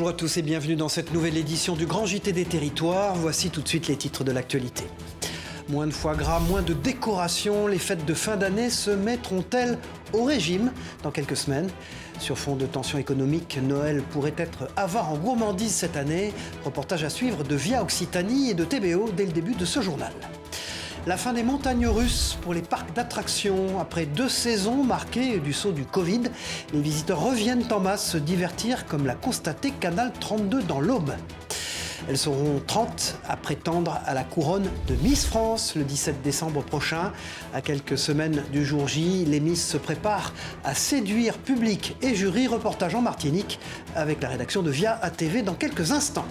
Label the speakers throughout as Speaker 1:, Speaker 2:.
Speaker 1: Bonjour à tous et bienvenue dans cette nouvelle édition du Grand JT des Territoires. Voici tout de suite les titres de l'actualité. Moins de foie gras, moins de décoration, les fêtes de fin d'année se mettront-elles au régime dans quelques semaines? Sur fond de tensions économiques, Noël pourrait être avare en gourmandise cette année. Reportage à suivre de Via Occitanie et de TBO dès le début de ce journal. La fin des montagnes russes pour les parcs d'attractions. Après 2 saisons marquées du saut du Covid, les visiteurs reviennent en masse se divertir, comme l'a constaté Canal 32 dans l'Aube. Elles seront 30 à prétendre à la couronne de Miss France le 17 décembre prochain. À quelques semaines du jour J, les Miss se préparent à séduire public et jury. Reportage en Martinique avec la rédaction de Via ATV dans quelques instants.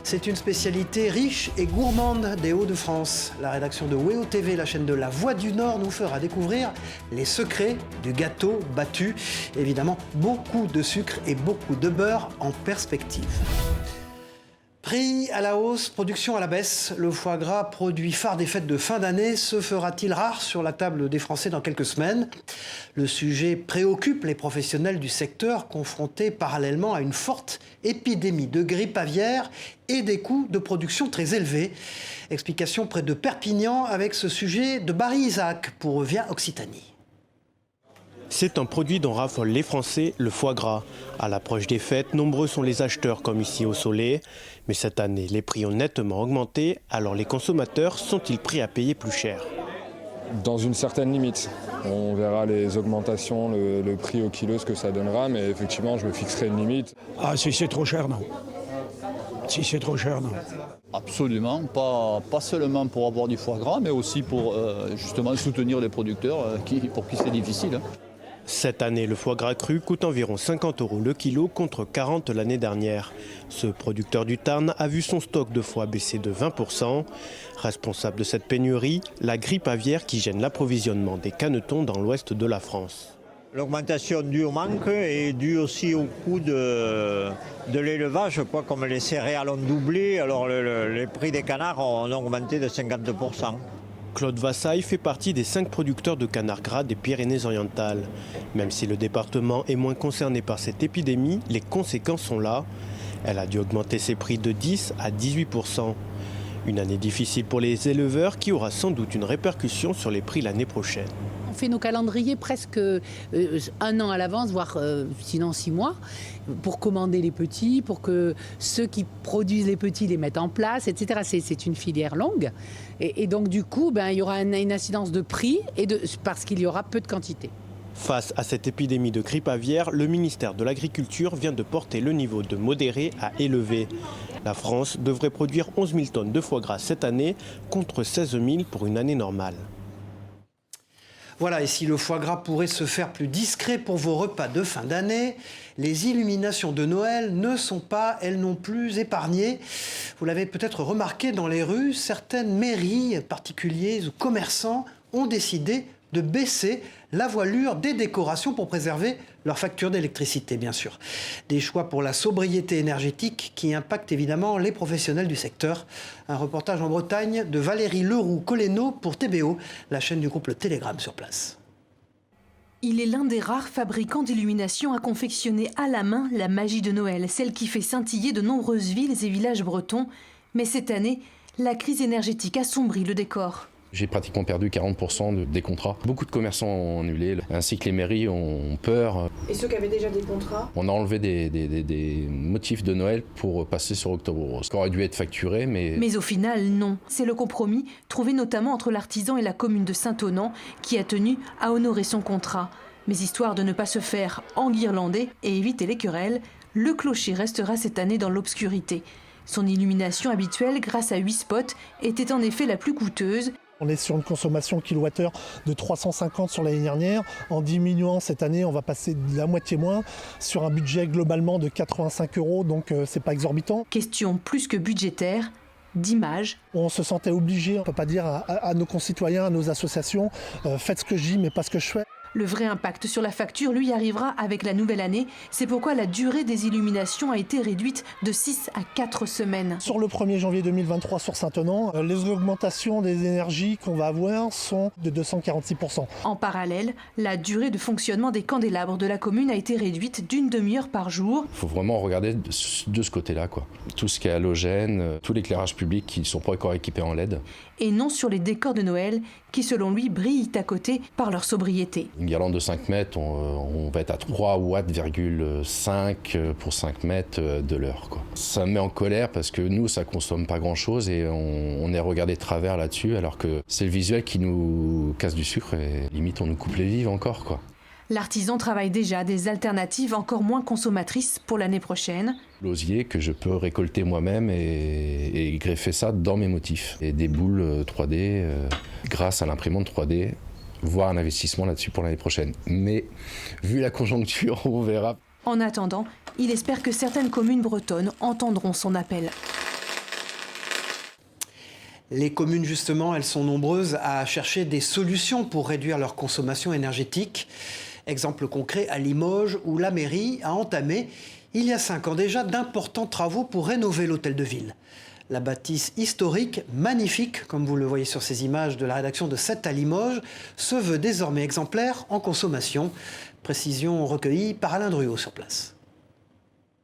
Speaker 1: C'est une spécialité riche et gourmande des Hauts-de-France. La rédaction de WEO TV, la chaîne de La Voix du Nord, nous fera découvrir les secrets du gâteau battu. Évidemment, beaucoup de sucre et beaucoup de beurre en perspective. Prix à la hausse, production à la baisse. Le foie gras, produit phare des fêtes de fin d'année, se fera-t-il rare sur la table des Français dans quelques semaines? Le sujet préoccupe les professionnels du secteur, confrontés parallèlement à une forte épidémie de grippe aviaire et des coûts de production très élevés. Explication près de Perpignan avec ce sujet de Barry Isaac pour Via Occitanie.
Speaker 2: C'est un produit dont raffolent les Français, le foie gras. À l'approche des fêtes, nombreux sont les acheteurs comme ici au Soleil. Mais cette année, les prix ont nettement augmenté, alors les consommateurs sont-ils prêts à payer plus cher?
Speaker 3: Dans une certaine limite. On verra les augmentations, le prix au kilo, ce que ça donnera, mais effectivement, je me fixerai une limite.
Speaker 4: Ah, si c'est trop cher, non. Si c'est trop cher, non.
Speaker 5: Absolument, pas seulement pour avoir du foie gras, mais aussi pour justement soutenir les producteurs pour qui c'est difficile. Hein.
Speaker 2: Cette année, le foie gras cru coûte environ 50 € le kilo contre 40 l'année dernière. Ce producteur du Tarn a vu son stock de foie baisser de 20%. Responsable de cette pénurie, la grippe aviaire qui gêne l'approvisionnement des canetons dans l'ouest de la France.
Speaker 6: L'augmentation due au manque est due aussi au coût de l'élevage, comme les céréales ont doublé, alors les prix des canards ont augmenté de 50%.
Speaker 2: Claude Vassaille fait partie des 5 producteurs de canards gras des Pyrénées-Orientales. Même si le département est moins concerné par cette épidémie, les conséquences sont là. Elle a dû augmenter ses prix de 10 à 18%. Une année difficile pour les éleveurs qui aura sans doute une répercussion sur les prix l'année prochaine.
Speaker 7: On fait nos calendriers presque 1 an à l'avance, voire sinon 6 mois, pour commander les petits, pour que ceux qui produisent les petits les mettent en place, etc. C'est une filière longue. Et donc du coup, il y aura une incidence de prix parce qu'il y aura peu de quantité.
Speaker 2: Face à cette épidémie de grippe aviaire, le ministère de l'Agriculture vient de porter le niveau de modéré à élevé. La France devrait produire 11 000 tonnes de foie gras cette année, contre 16 000 pour une année normale.
Speaker 1: Voilà, et si le foie gras pourrait se faire plus discret pour vos repas de fin d'année, les illuminations de Noël ne sont pas, elles non plus, épargnées. Vous l'avez peut-être remarqué dans les rues, certaines mairies, particuliers ou commerçants ont décidé de baisser la voilure des décorations pour préserver leur facture d'électricité, bien sûr. Des choix pour la sobriété énergétique qui impactent évidemment les professionnels du secteur. Un reportage en Bretagne de Valérie Leroux-Coleno pour TBO, la chaîne du groupe Le Télégramme sur place.
Speaker 8: Il est l'un des rares fabricants d'illumination à confectionner à la main la magie de Noël, celle qui fait scintiller de nombreuses villes et villages bretons. Mais cette année, la crise énergétique assombrit le décor.
Speaker 9: J'ai pratiquement perdu 40% des contrats. Beaucoup de commerçants ont annulé, ainsi que les mairies ont peur.
Speaker 10: Et ceux qui avaient déjà des contrats?
Speaker 9: On a enlevé des motifs de Noël pour passer sur Octobre Rose. Ce qui aurait dû être facturé, mais
Speaker 8: au final, non. C'est le compromis trouvé notamment entre l'artisan et la commune de Saint-Onant qui a tenu à honorer son contrat. Mais histoire de ne pas se faire enguirlander et éviter les querelles, le clocher restera cette année dans l'obscurité. Son illumination habituelle, grâce à 8 spots, était en effet la plus coûteuse.
Speaker 11: On est sur une consommation kilowattheure de 350 sur l'année dernière. En diminuant cette année, on va passer de la moitié moins sur un budget globalement de 85 €, donc c'est pas exorbitant.
Speaker 8: Question plus que budgétaire, d'image.
Speaker 11: On se sentait obligé, on ne peut pas dire à nos concitoyens, à nos associations, faites ce que je dis mais pas ce que je fais.
Speaker 8: Le vrai impact sur la facture, lui, arrivera avec la nouvelle année. C'est pourquoi la durée des illuminations a été réduite de 6 à 4 semaines.
Speaker 11: Sur le 1er janvier 2023 sur Saint-Thonan, les augmentations des énergies qu'on va avoir sont de 246%.
Speaker 8: En parallèle, la durée de fonctionnement des candélabres de la commune a été réduite d'une demi-heure par jour.
Speaker 9: Il faut vraiment regarder de ce côté-là, quoi. Tout ce qui est halogène, tout l'éclairage public qui ne sont pas encore équipés en LED.
Speaker 8: Et non sur les décors de Noël qui, selon lui, brillent à côté par leur sobriété.
Speaker 9: Une guirlande de 5 mètres, on va être à 3 watts,5 pour 5 mètres de l'heure, quoi. Ça me met en colère parce que nous, ça consomme pas grand-chose et on est regardé de travers là-dessus alors que c'est le visuel qui nous casse du sucre et limite on nous coupe les vives encore, quoi.
Speaker 8: L'artisan travaille déjà des alternatives encore moins consommatrices pour l'année prochaine.
Speaker 9: L'osier que je peux récolter moi-même et greffer ça dans mes motifs. Et des boules 3D grâce à l'imprimante 3D, voire un investissement là-dessus pour l'année prochaine. Mais vu la conjoncture, on verra.
Speaker 8: En attendant, il espère que certaines communes bretonnes entendront son appel.
Speaker 1: Les communes, justement, elles sont nombreuses à chercher des solutions pour réduire leur consommation énergétique. Exemple concret à Limoges, où la mairie a entamé, il y a 5 ans déjà, d'importants travaux pour rénover l'hôtel de ville. La bâtisse historique, magnifique, comme vous le voyez sur ces images de la rédaction de 7 à Limoges, se veut désormais exemplaire en consommation. Précision recueillie par Alain Druot sur place.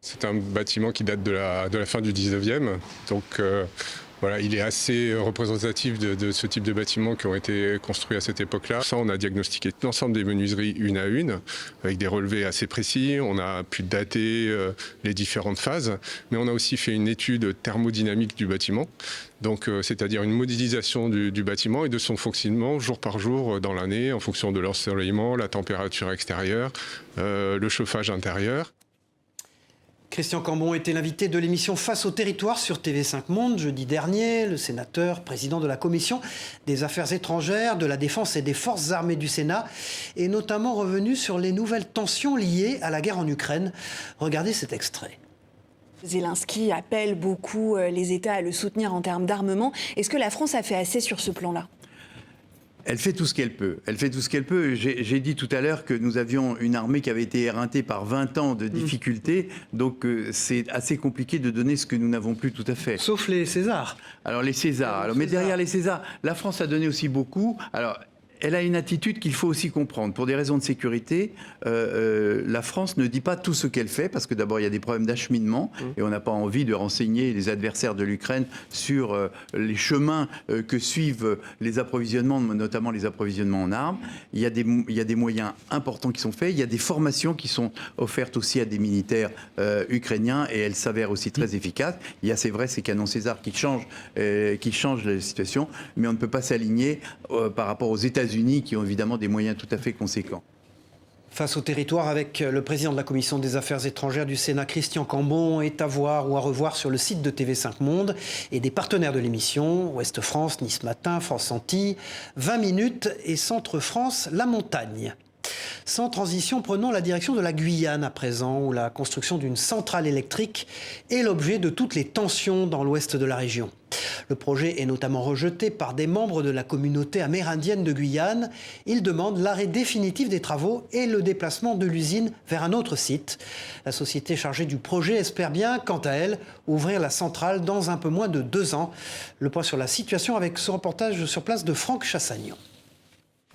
Speaker 10: C'est un bâtiment qui date de la fin du 19e, donc voilà, il est assez représentatif de ce type de bâtiments qui ont été construits à cette époque-là. Ça, on a diagnostiqué l'ensemble des menuiseries une à une, avec des relevés assez précis. On a pu dater les différentes phases, mais on a aussi fait une étude thermodynamique du bâtiment, donc c'est-à-dire une modélisation du bâtiment et de son fonctionnement jour par jour dans l'année, en fonction de l'ensoleillement, la température extérieure, le chauffage intérieur.
Speaker 1: Christian Cambon était l'invité de l'émission Face au territoire sur TV5 Monde jeudi dernier. Le sénateur, président de la commission des affaires étrangères, de la défense et des forces armées du Sénat, est notamment revenu sur les nouvelles tensions liées à la guerre en Ukraine. Regardez cet extrait.
Speaker 12: Zelensky appelle beaucoup les États à le soutenir en termes d'armement. Est-ce que la France a fait assez sur ce plan-là ?
Speaker 13: Elle fait tout ce qu'elle peut. Elle fait tout ce qu'elle peut. J'ai dit tout à l'heure que nous avions une armée qui avait été éreintée par 20 ans de difficultés. Donc c'est assez compliqué de donner ce que nous n'avons plus tout à fait.
Speaker 1: Sauf les Césars.
Speaker 13: Alors les Césars. Alors, mais derrière les Césars, la France a donné aussi beaucoup. Alors elle a une attitude qu'il faut aussi comprendre. Pour des raisons de sécurité, la France ne dit pas tout ce qu'elle fait, parce que d'abord, il y a des problèmes d'acheminement, et on n'a pas envie de renseigner les adversaires de l'Ukraine sur les chemins que suivent les approvisionnements, notamment les approvisionnements en armes. Il y a des moyens importants qui sont faits. Il y a des formations qui sont offertes aussi à des militaires ukrainiens, et elles s'avèrent aussi très efficaces. Il y a, c'est vrai, ces canons César qui changent la situation, mais on ne peut pas s'aligner par rapport aux États-Unis qui ont évidemment des moyens tout à fait conséquents.
Speaker 1: Face au territoire, avec le président de la Commission des Affaires étrangères du Sénat, Christian Cambon, est à voir ou à revoir sur le site de TV5 Monde et des partenaires de l'émission, Ouest France, Nice Matin, France Antilles, 20 minutes et Centre France, La Montagne. Sans transition, prenons la direction de la Guyane à présent, où la construction d'une centrale électrique est l'objet de toutes les tensions dans l'ouest de la région. Le projet est notamment rejeté par des membres de la communauté amérindienne de Guyane. Ils demandent l'arrêt définitif des travaux et le déplacement de l'usine vers un autre site. La société chargée du projet espère bien, quant à elle, ouvrir la centrale dans un peu moins de 2 ans. Le point sur la situation avec ce reportage sur place de Franck Chassagnon.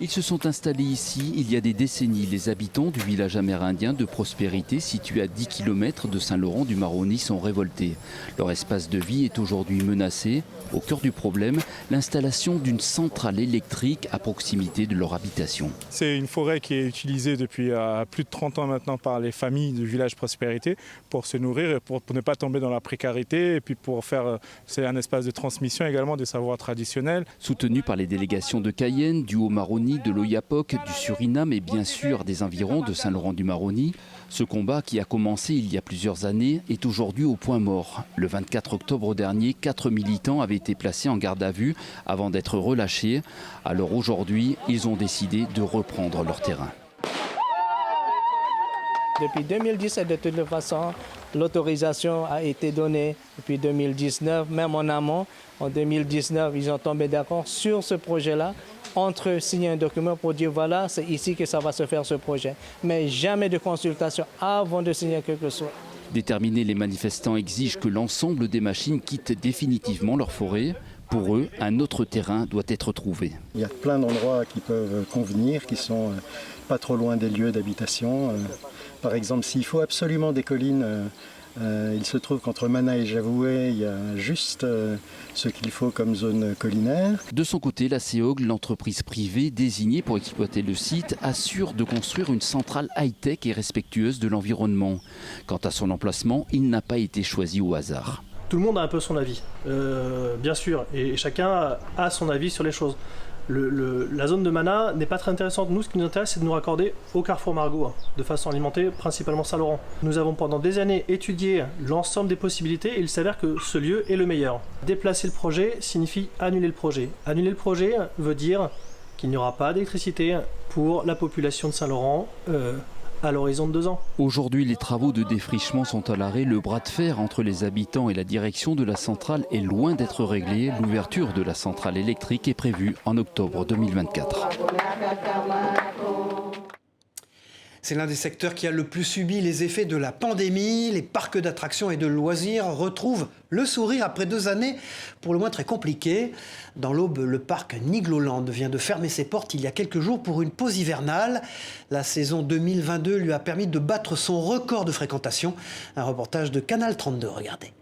Speaker 14: Ils se sont installés ici il y a des décennies. Les habitants du village amérindien de Prospérité, situé à 10 km de Saint-Laurent-du-Maroni, sont révoltés. Leur espace de vie est aujourd'hui menacé. Au cœur du problème, l'installation d'une centrale électrique à proximité de leur habitation.
Speaker 15: C'est une forêt qui est utilisée depuis plus de 30 ans maintenant par les familles du village Prospérité pour se nourrir et pour ne pas tomber dans la précarité. Et puis pour faire, c'est un espace de transmission également des savoirs traditionnels.
Speaker 14: Soutenu par les délégations de Cayenne, du Haut-Maroni, de l'Oyapock, du Suriname et bien sûr des environs de Saint-Laurent-du-Maroni, ce combat qui a commencé il y a plusieurs années est aujourd'hui au point mort. Le 24 octobre dernier, 4 militants avaient été placés en garde à vue avant d'être relâchés. Alors aujourd'hui, ils ont décidé de reprendre leur terrain.
Speaker 16: Depuis 2017, de toute façon, L'autorisation a été donnée depuis 2019, même en amont. En 2019, ils ont tombé d'accord sur ce projet-là. Entre eux, signer un document pour dire voilà, c'est ici que ça va se faire ce projet. Mais jamais de consultation avant de signer quelque chose.
Speaker 14: Déterminés, les manifestants exigent que l'ensemble des machines quittent définitivement leur forêt. Pour eux, un autre terrain doit être trouvé.
Speaker 17: Il y a plein d'endroits qui peuvent convenir, qui sont pas trop loin des lieux d'habitation. Par exemple, s'il faut absolument des collines, il se trouve qu'entre Mana et Javoué, il y a juste ce qu'il faut comme zone collinaire.
Speaker 14: De son côté, la CEOG, l'entreprise privée désignée pour exploiter le site, assure de construire une centrale high-tech et respectueuse de l'environnement. Quant à son emplacement, il n'a pas été choisi au hasard.
Speaker 18: Tout le monde a un peu son avis, bien sûr, et chacun a son avis sur les choses. La zone de Mana n'est pas très intéressante. Nous, ce qui nous intéresse, c'est de nous raccorder au Carrefour Margaux, de façon à alimenter principalement Saint-Laurent. Nous avons pendant des années étudié l'ensemble des possibilités et il s'avère que ce lieu est le meilleur. Déplacer le projet signifie annuler le projet. Annuler le projet veut dire qu'il n'y aura pas d'électricité pour la population de Saint-Laurent à l'horizon de 2 ans.
Speaker 14: Aujourd'hui, les travaux de défrichement sont à l'arrêt. Le bras de fer entre les habitants et la direction de la centrale est loin d'être réglé. L'ouverture de la centrale électrique est prévue en octobre 2024.
Speaker 1: C'est l'un des secteurs qui a le plus subi les effets de la pandémie. Les parcs d'attractions et de loisirs retrouvent le sourire après 2 années pour le moins très compliquées. Dans l'Aube, le parc Nigloland vient de fermer ses portes il y a quelques jours pour une pause hivernale. La saison 2022 lui a permis de battre son record de fréquentation. Un reportage de Canal 32, regardez.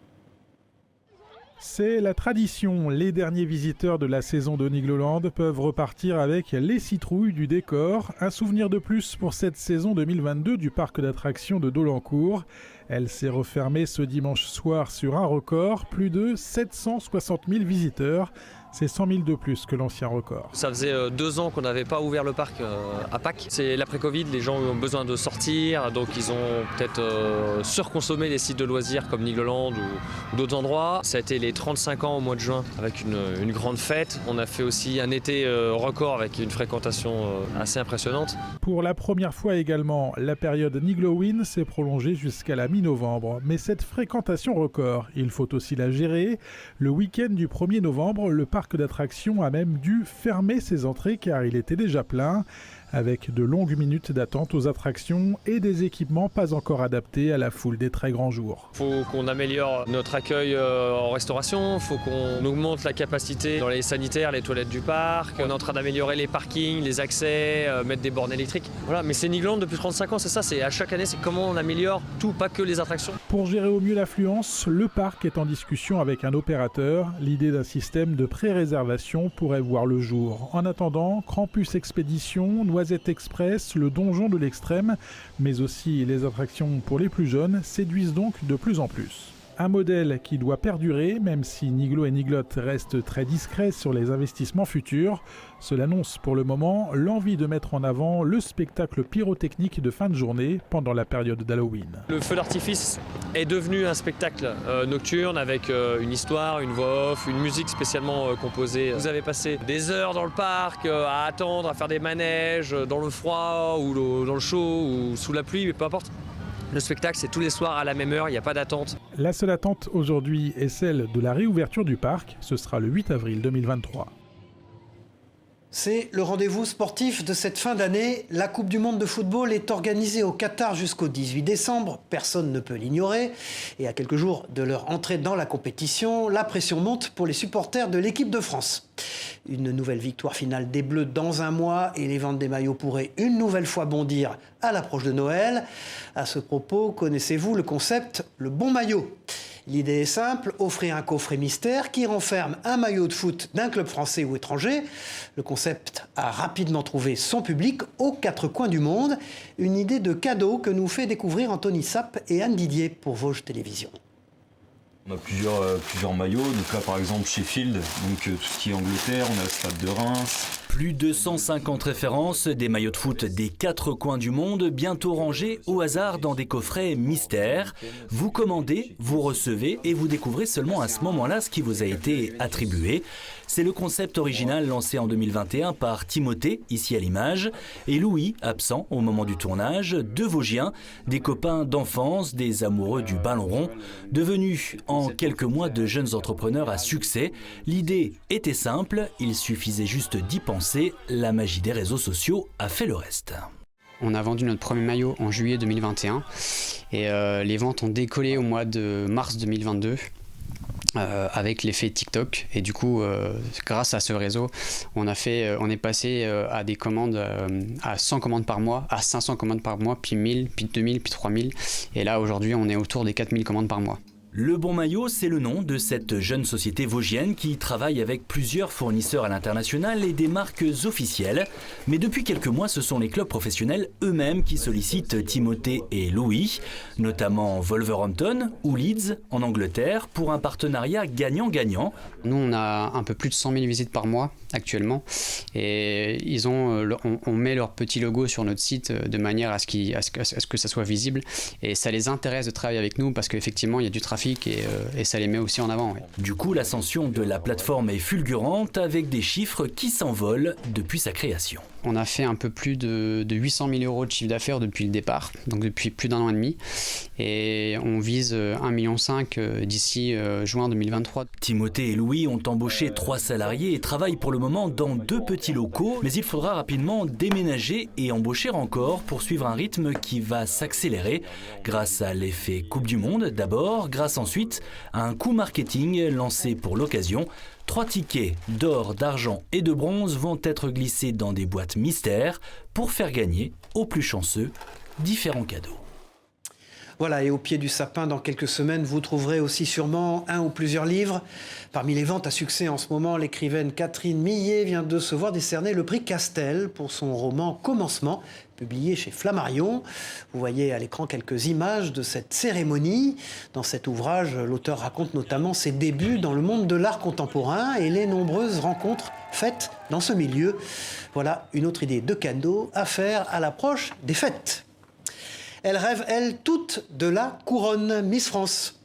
Speaker 19: C'est la tradition. Les derniers visiteurs de la saison de Nigloland peuvent repartir avec les citrouilles du décor. Un souvenir de plus pour cette saison 2022 du parc d'attractions de Dolencourt. Elle s'est refermée ce dimanche soir sur un record. Plus de 760 000 visiteurs. C'est 100 000 de plus que l'ancien record.
Speaker 20: Ça faisait 2 ans qu'on n'avait pas ouvert le parc à Pâques. C'est l'après-Covid, les gens ont besoin de sortir, donc ils ont peut-être surconsommé les sites de loisirs comme Nigloland ou d'autres endroits. Ça a été les 35 ans au mois de juin avec une grande fête. On a fait aussi un été record avec une fréquentation assez impressionnante.
Speaker 19: Pour la première fois également, la période Niglowin s'est prolongée jusqu'à la mi-novembre. Mais cette fréquentation record, il faut aussi la gérer. Le week-end du 1er novembre, le parc d'attractions a même dû fermer ses entrées car il était déjà plein, avec de longues minutes d'attente aux attractions et des équipements pas encore adaptés à la foule des très grands jours.
Speaker 20: Il faut qu'on améliore notre accueil en restauration, il faut qu'on augmente la capacité dans les sanitaires, les toilettes du parc. On est en train d'améliorer les parkings, les accès, mettre des bornes électriques. Voilà, mais c'est Nigloland depuis 35 ans, c'est ça, c'est à chaque année, c'est comment on améliore tout, pas que les attractions.
Speaker 19: Pour gérer au mieux l'affluence, le parc est en discussion avec un opérateur. L'idée d'un système de pré-réservation pourrait voir le jour. En attendant, Krampus Expédition, Noisette Express, le Donjon de l'Extrême, mais aussi les attractions pour les plus jeunes, séduisent donc de plus en plus. Un modèle qui doit perdurer, même si Niglo et Niglotte restent très discrets sur les investissements futurs. Cela annonce pour le moment l'envie de mettre en avant le spectacle pyrotechnique de fin de journée pendant la période d'Halloween.
Speaker 20: Le feu d'artifice est devenu un spectacle nocturne avec une histoire, une voix off, une musique spécialement composée. Vous avez passé des heures dans le parc à attendre, à faire des manèges dans le froid ou dans le chaud ou sous la pluie, mais peu importe. Le spectacle, c'est tous les soirs à la même heure, il n'y a pas d'attente.
Speaker 19: La seule attente aujourd'hui est celle de la réouverture du parc. Ce sera le 8 avril 2023.
Speaker 1: C'est le rendez-vous sportif de cette fin d'année. La Coupe du Monde de football est organisée au Qatar jusqu'au 18 décembre. Personne ne peut l'ignorer. Et à quelques jours de leur entrée dans la compétition, la pression monte pour les supporters de l'équipe de France. Une nouvelle victoire finale des Bleus dans un mois et les ventes des maillots pourraient une nouvelle fois bondir à l'approche de Noël. À ce propos, connaissez-vous le concept « le bon maillot ». L'idée est simple, offrir un coffret mystère qui renferme un maillot de foot d'un club français ou étranger. Le concept a rapidement trouvé son public aux 4 coins du monde. Une idée de cadeau que nous fait découvrir Anthony Sapp et Anne Didier pour Vosges Télévisions.
Speaker 21: On a plusieurs maillots, donc là par exemple Sheffield, donc tout ce qui est Angleterre, on a le Stade de Reims. Plus de 150 références, des maillots de foot des 4 coins du monde, bientôt rangés au hasard dans des coffrets mystères. Vous commandez, vous recevez et vous découvrez seulement à ce moment-là ce qui vous a été attribué. C'est le concept original lancé en 2021 par Timothée, ici à l'image, et Louis, absent au moment du tournage, 2 Vosgiens, des copains d'enfance, des amoureux du ballon rond, devenus en quelques mois de jeunes entrepreneurs à succès. L'idée était simple, il suffisait juste d'y penser, la magie des réseaux sociaux a fait le reste.
Speaker 22: On a vendu notre premier maillot en juillet 2021 et les ventes ont décollé au mois de mars 2022. Avec l'effet TikTok et du coup grâce à ce réseau on est passé à des commandes à 100 commandes par mois, à 500 commandes par mois, puis 1000, puis 2000, puis 3000 et là aujourd'hui on est autour des 4000 commandes par mois.
Speaker 21: Le Bon Maillot, c'est le nom de cette jeune société vosgienne qui travaille avec plusieurs fournisseurs à l'international et des marques officielles. Mais depuis quelques mois, ce sont les clubs professionnels eux-mêmes qui sollicitent Timothée et Louis, notamment Wolverhampton ou Leeds en Angleterre, pour un partenariat gagnant-gagnant.
Speaker 22: Nous, on a un peu plus de 100 000 visites par mois actuellement et on met leur petit logo sur notre site de manière à ce que ça soit visible et ça les intéresse de travailler avec nous parce qu'effectivement, il y a du trafic et ça les met aussi en avant. Ouais.
Speaker 21: Du coup, l'ascension de la plateforme est fulgurante avec des chiffres qui s'envolent depuis sa création.
Speaker 22: On a fait un peu plus de 800 000 euros de chiffre d'affaires depuis le départ, donc depuis plus d'1 an et demi. Et on vise 1,5 million d'ici juin 2023.
Speaker 21: Timothée et Louis ont embauché 3 salariés et travaillent pour le moment dans 2 petits locaux. Mais il faudra rapidement déménager et embaucher encore pour suivre un rythme qui va s'accélérer grâce à l'effet Coupe du Monde d'abord, grâce ensuite à un coup marketing lancé pour l'occasion. 3 tickets d'or, d'argent et de bronze vont être glissés dans des boîtes mystères pour faire gagner aux plus chanceux différents cadeaux.
Speaker 1: Voilà, et au pied du sapin, dans quelques semaines, vous trouverez aussi sûrement un ou plusieurs livres. Parmi les ventes à succès en ce moment, l'écrivaine Catherine Millet vient de se voir décerner le prix Castel pour son roman Commencement, publié chez Flammarion. Vous voyez à l'écran quelques images de cette cérémonie. Dans cet ouvrage, l'auteur raconte notamment ses débuts dans le monde de l'art contemporain et les nombreuses rencontres faites dans ce milieu. Voilà une autre idée de cadeau à faire à l'approche des fêtes. Elle rêve, elle, toute de la couronne Miss France.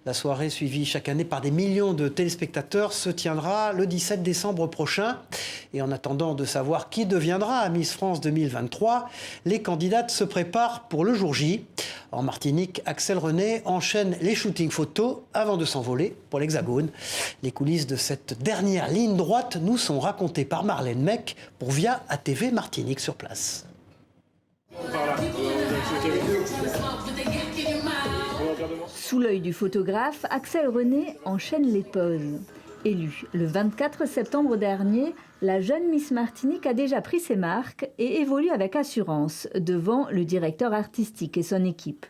Speaker 1: La soirée, suivie chaque année par des millions de téléspectateurs, se tiendra le 17 décembre prochain. Et en attendant de savoir qui deviendra Miss France 2023, les candidates se préparent pour le jour J. En Martinique, Axel René enchaîne les shootings photos avant de s'envoler pour l'Hexagone. Les coulisses de cette dernière ligne droite nous sont racontées par Marlène Mec pour Via ATV Martinique sur place.
Speaker 23: Sous l'œil du photographe, Axel René enchaîne les poses. Élue le 24 septembre dernier, la jeune Miss Martinique a déjà pris ses marques et évolue avec assurance devant le directeur artistique et son équipe.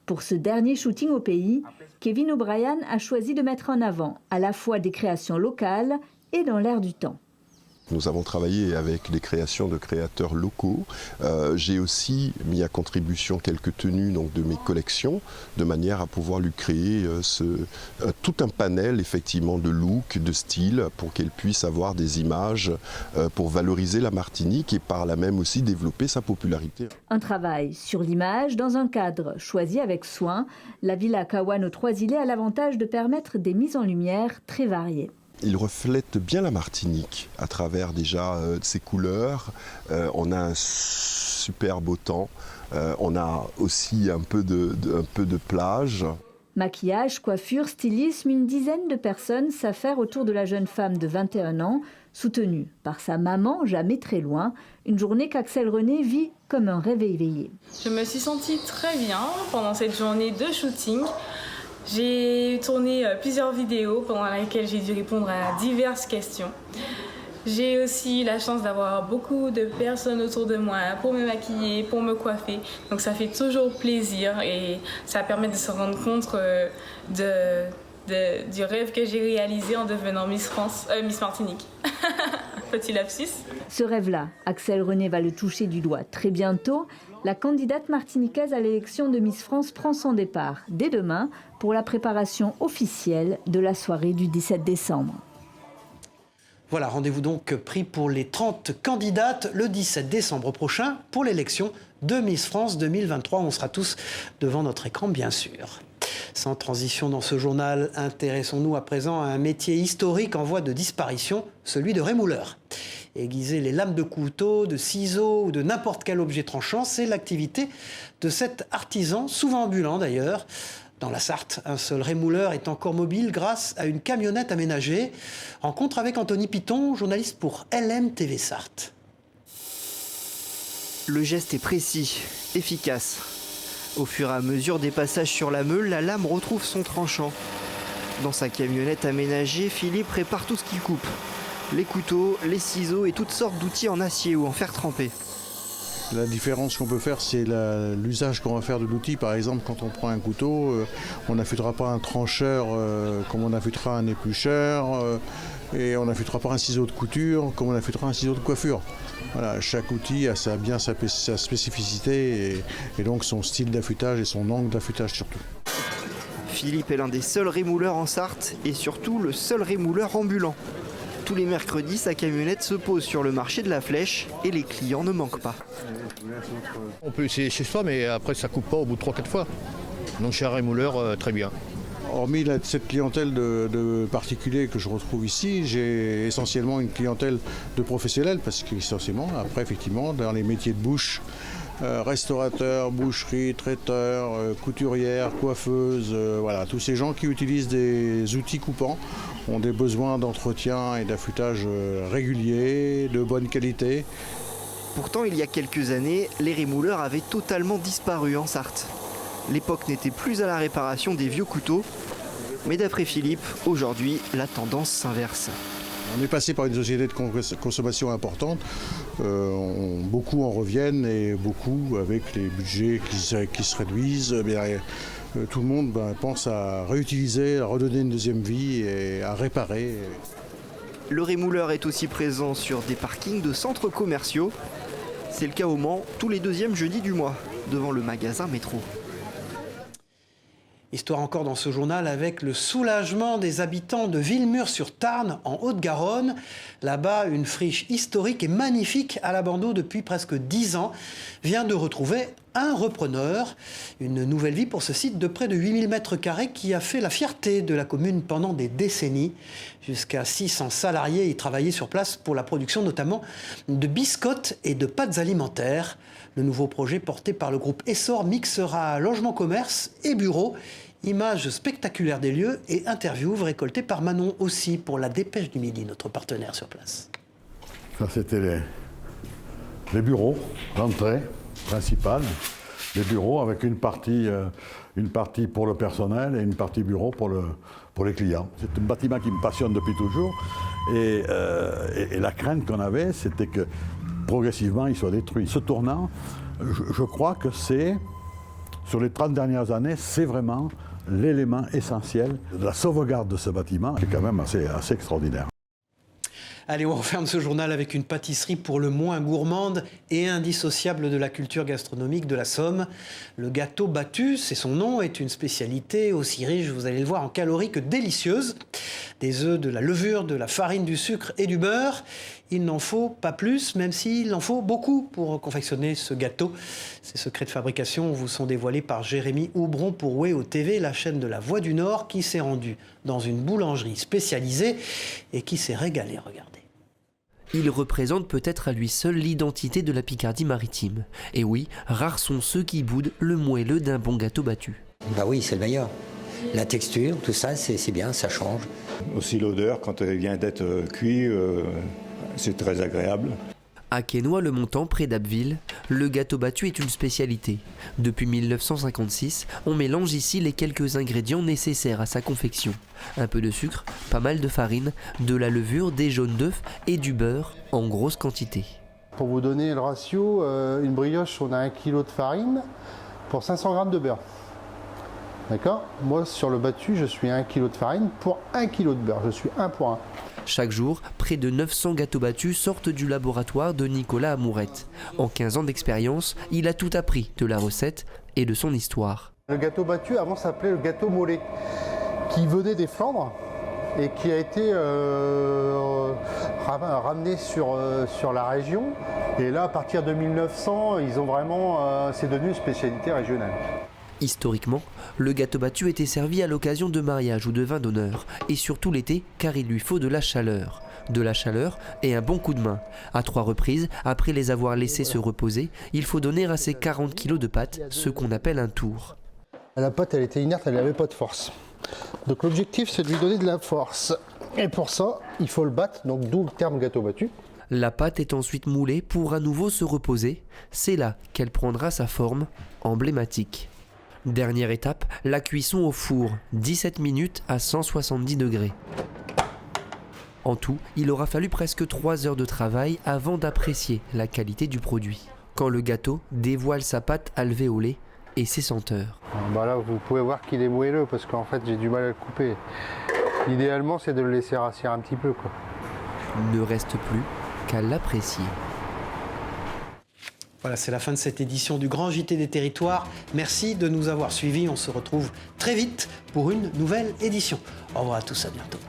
Speaker 23: Pour ce dernier shooting au pays, Kevin O'Brien a choisi de mettre en avant à la fois des créations locales et dans l'air du temps.
Speaker 24: Nous avons travaillé avec les créations de créateurs locaux. J'ai aussi mis à contribution quelques tenues de mes collections, de manière à pouvoir lui créer tout un panel effectivement de look, de style, pour qu'elle puisse avoir des images pour valoriser la Martinique et par là même aussi développer sa popularité.
Speaker 23: Un travail sur l'image dans un cadre choisi avec soin. La Villa Kawan aux Trois-Îlets a l'avantage de permettre des mises en lumière très variées.
Speaker 24: Il reflète bien la Martinique à travers déjà ses couleurs. On a un super beau temps. On a aussi un peu de plage.
Speaker 23: Maquillage, coiffure, stylisme, une dizaine de personnes s'affairent autour de la jeune femme de 21 ans, soutenue par sa maman jamais très loin. Une journée qu'Axel René vit comme un rêve éveillé.
Speaker 25: Je me suis sentie très bien pendant cette journée de shooting. J'ai tourné plusieurs vidéos pendant lesquelles j'ai dû répondre à diverses questions. J'ai aussi eu la chance d'avoir beaucoup de personnes autour de moi pour me maquiller, pour me coiffer. Donc ça fait toujours plaisir et ça permet de se rendre compte du rêve que j'ai réalisé en devenant Miss Martinique. Petit lapsus.
Speaker 23: Ce rêve-là, Axel René va le toucher du doigt très bientôt. La candidate martiniquaise à l'élection de Miss France prend son départ dès demain pour la préparation officielle de la soirée du 17 décembre.
Speaker 1: Voilà, rendez-vous donc pris pour les 30 candidates le 17 décembre prochain pour l'élection de Miss France 2023. On sera tous devant notre écran, bien sûr. Sans transition dans ce journal, intéressons-nous à présent à un métier historique en voie de disparition, celui de rémouleur. Aiguiser les lames de couteau, de ciseaux ou de n'importe quel objet tranchant, c'est l'activité de cet artisan, souvent ambulant d'ailleurs. Dans la Sarthe, un seul rémouleur est encore mobile grâce à une camionnette aménagée. Rencontre avec Anthony Piton, journaliste pour LMTV Sarthe.
Speaker 3: Le geste est précis, efficace. Au fur et à mesure des passages sur la meule, la lame retrouve son tranchant. Dans sa camionnette aménagée, Philippe répare tout ce qu'il coupe. Les couteaux, les ciseaux et toutes sortes d'outils en acier ou en fer trempé.
Speaker 4: La différence qu'on peut faire, c'est l'usage qu'on va faire de l'outil. Par exemple, quand on prend un couteau, on n'affûtera pas un trancheur comme on affûtera un éplucheur, et on n'affûtera pas un ciseau de couture comme on affûtera un ciseau de coiffure. Voilà, chaque outil a sa spécificité et donc son style d'affûtage et son angle d'affûtage surtout.
Speaker 3: Philippe est l'un des seuls rémouleurs en Sarthe et surtout le seul rémouleur ambulant. Tous les mercredis, sa camionnette se pose sur le marché de la Flèche et les clients ne manquent pas.
Speaker 5: On peut essayer chez soi, mais après ça coupe pas au bout de 3-4 fois. Donc chez un rémouleur, très bien.
Speaker 4: Hormis cette clientèle de particuliers que je retrouve ici, j'ai essentiellement une clientèle de professionnels, parce qu'essentiellement, après effectivement, dans les métiers de bouche, restaurateurs, boucherie, traiteurs, couturières, coiffeuses, voilà, tous ces gens qui utilisent des outils coupants ont des besoins d'entretien et d'affûtage réguliers, de bonne qualité.
Speaker 3: Pourtant, il y a quelques années, les rémouleurs avaient totalement disparu en Sarthe. L'époque n'était plus à la réparation des vieux couteaux, mais d'après Philippe, aujourd'hui, la tendance s'inverse.
Speaker 4: On est passé par une société de consommation importante, beaucoup en reviennent et beaucoup avec les budgets qui se réduisent. Tout le monde pense à réutiliser, à redonner une deuxième vie et à réparer.
Speaker 3: Le rémouleur est aussi présent sur des parkings de centres commerciaux. C'est le cas au Mans, tous les deuxièmes jeudis du mois, devant le magasin Métro.
Speaker 1: Histoire encore dans ce journal avec le soulagement des habitants de Villemur-sur-Tarn en Haute-Garonne. Là-bas, une friche historique et magnifique à l'abandon depuis presque 10 ans vient de retrouver un repreneur. Une nouvelle vie pour ce site de près de 8000 m² qui a fait la fierté de la commune pendant des décennies. Jusqu'à 600 salariés y travaillaient sur place pour la production notamment de biscottes et de pâtes alimentaires. Le nouveau projet porté par le groupe Essor mixera logement, commerce et bureaux. Images spectaculaires des lieux et interviews récoltées par Manon aussi pour la Dépêche du Midi, notre partenaire sur place.
Speaker 6: Ça, c'était les bureaux, l'entrée principale, les bureaux avec une partie pour le personnel et une partie bureau pour les clients. C'est un bâtiment qui me passionne depuis toujours et la crainte qu'on avait, c'était que progressivement il soit détruit. Ce tournant, je crois que c'est, sur les 30 dernières années, c'est vraiment l'élément essentiel de la sauvegarde de ce bâtiment, qui est quand même assez extraordinaire.
Speaker 1: Allez, on referme ce journal avec une pâtisserie pour le moins gourmande et indissociable de la culture gastronomique de la Somme. Le gâteau battu, c'est son nom, est une spécialité aussi riche, vous allez le voir, en calories que délicieuse. Des œufs, de la levure, de la farine, du sucre et du beurre. Il n'en faut pas plus, même s'il en faut beaucoup pour confectionner ce gâteau. Ces secrets de fabrication vous sont dévoilés par Jérémy Houbron pour WEO TV, la chaîne de la Voix du Nord, qui s'est rendue dans une boulangerie spécialisée et qui s'est régalée. Regardez.
Speaker 3: Il représente peut-être à lui seul l'identité de la Picardie maritime. Et oui, rares sont ceux qui boudent le moelleux d'un bon gâteau battu.
Speaker 7: Bah oui, c'est le meilleur. La texture, tout ça, c'est bien, ça change.
Speaker 26: Aussi l'odeur, quand elle vient d'être cuit, c'est très agréable.
Speaker 3: À Quesnoy-le-Montant, près d'Abbeville, le gâteau battu est une spécialité. Depuis 1956, on mélange ici les quelques ingrédients nécessaires à sa confection. Un peu de sucre, pas mal de farine, de la levure, des jaunes d'œufs et du beurre en grosse quantité.
Speaker 27: Pour vous donner le ratio, une brioche, on a 1 kg de farine pour 500 g de beurre. D'accord ? Moi, sur le battu, je suis 1 kg de farine pour 1 kg de beurre. Je suis 1 pour 1.
Speaker 3: Chaque jour, près de 900 gâteaux battus sortent du laboratoire de Nicolas Amourette. En 15 ans d'expérience, il a tout appris de la recette et de son histoire.
Speaker 27: Le gâteau battu, avant, s'appelait le gâteau mollet, qui venait des Flandres et qui a été ramené sur la région. Et là, à partir de 1900, ils ont vraiment, c'est devenu une spécialité régionale.
Speaker 3: Historiquement, le gâteau battu était servi à l'occasion de mariage ou de vin d'honneur, et surtout l'été, car il lui faut de la chaleur. De la chaleur et un bon coup de main. À 3 reprises, après les avoir laissés se reposer, il faut donner à ces 40 kg de pâte ce qu'on appelle un tour.
Speaker 27: La pâte, elle était inerte, elle n'avait pas de force. Donc l'objectif, c'est de lui donner de la force. Et pour ça, il faut le battre, donc d'où le terme gâteau battu.
Speaker 3: La pâte est ensuite moulée pour à nouveau se reposer. C'est là qu'elle prendra sa forme emblématique. Dernière étape, la cuisson au four, 17 minutes à 170 degrés. En tout, il aura fallu presque 3 heures de travail avant d'apprécier la qualité du produit. Quand le gâteau dévoile sa pâte alvéolée et ses senteurs.
Speaker 27: Bah là, vous pouvez voir qu'il est moelleux parce qu'en fait, j'ai du mal à le couper. Idéalement, c'est de le laisser rassir un petit peu, quoi.
Speaker 3: Ne reste plus qu'à l'apprécier.
Speaker 1: Voilà, c'est la fin de cette édition du Grand JT des Territoires. Merci de nous avoir suivis. On se retrouve très vite pour une nouvelle édition. Au revoir à tous, à bientôt.